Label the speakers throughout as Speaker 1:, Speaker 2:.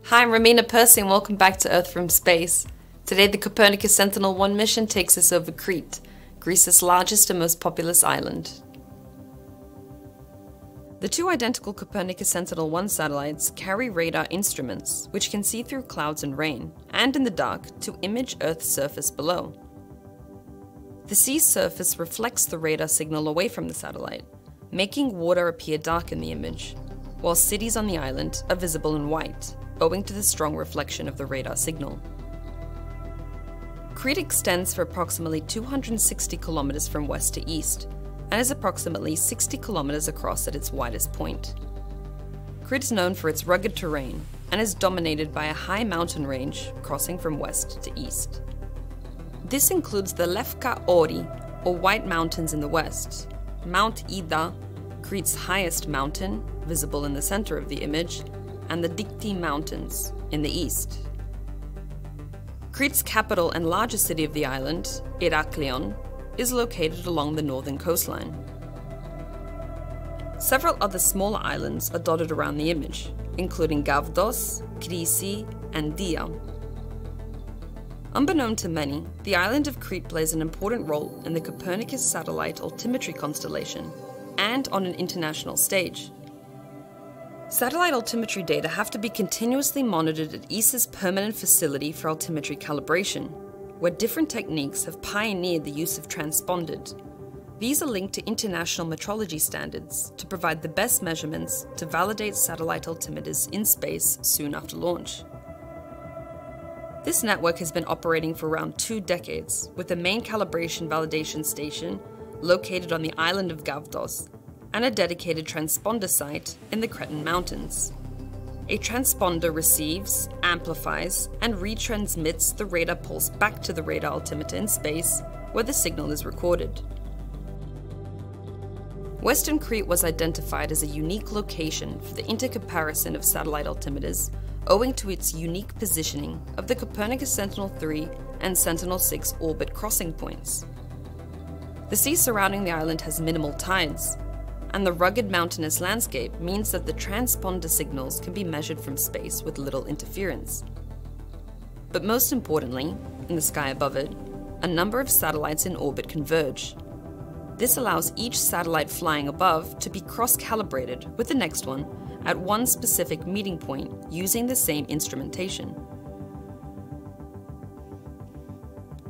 Speaker 1: Hi, I'm Romina Percy and welcome back to Earth from Space. Today the Copernicus Sentinel-1 mission takes us over Crete, Greece's largest and most populous island. The two identical Copernicus Sentinel-1 satellites carry radar instruments which can see through clouds and rain, and in the dark, to image Earth's surface below. The sea's surface reflects the radar signal away from the satellite, making water appear dark in the image, while cities on the island are visible in white, owing to the strong reflection of the radar signal. Crete extends for approximately 260 kilometers from west to east, and is approximately 60 kilometers across at its widest point. Crete is known for its rugged terrain, and is dominated by a high mountain range crossing from west to east. This includes the Lefka Ori, or White Mountains in the west, Mount Ida, Crete's highest mountain, visible in the center of the image, and the Dikti Mountains in the east. Crete's capital and largest city of the island, Heraklion, is located along the northern coastline. Several other smaller islands are dotted around the image, including Gavdos, Krisi, and Dia. Unbeknown to many, the island of Crete plays an important role in the Copernicus satellite altimetry constellation and on an international stage. Satellite altimetry data have to be continuously monitored at ESA's permanent facility for altimetry calibration, where different techniques have pioneered the use of transponded. These are linked to international metrology standards to provide the best measurements to validate satellite altimeters in space soon after launch. This network has been operating for around 2 decades, with a main calibration validation station located on the island of Gavdos, and a dedicated transponder site in the Cretan Mountains. A transponder receives, amplifies, and retransmits the radar pulse back to the radar altimeter in space, where the signal is recorded. Western Crete was identified as a unique location for the intercomparison of satellite altimeters, owing to its unique positioning of the Copernicus Sentinel-3 and Sentinel-6 orbit crossing points. The sea surrounding the island has minimal tides, and the rugged mountainous landscape means that the transponder signals can be measured from space with little interference. But most importantly, in the sky above it, a number of satellites in orbit converge. This allows each satellite flying above to be cross-calibrated with the next one at one specific meeting point using the same instrumentation.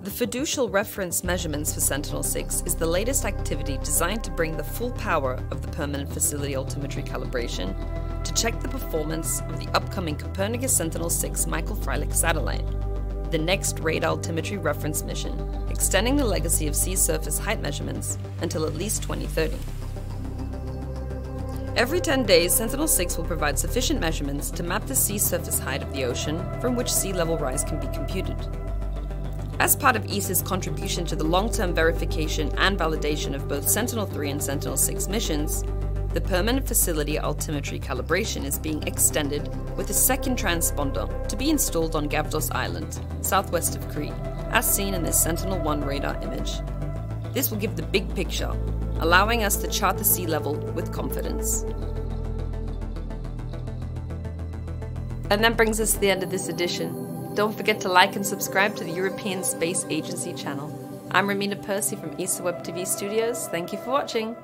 Speaker 1: The fiducial reference measurements for Sentinel-6 is the latest activity designed to bring the full power of the permanent facility altimetry calibration to check the performance of the upcoming Copernicus Sentinel-6 Michael Freilich satellite, the next radar altimetry reference mission, extending the legacy of sea surface height measurements until at least 2030. Every 10 days, Sentinel-6 will provide sufficient measurements to map the sea surface height of the ocean from which sea level rise can be computed. As part of ESA's contribution to the long-term verification and validation of both Sentinel-3 and Sentinel-6 missions, the permanent facility altimetry calibration is being extended with a second transponder to be installed on Gavdos Island, southwest of Crete, as seen in this Sentinel-1 radar image. This will give the big picture, allowing us to chart the sea level with confidence. And that brings us to the end of this edition. Don't forget to like and subscribe to the European Space Agency channel. I'm Romina Percy from ESA Web TV Studios. Thank you for watching.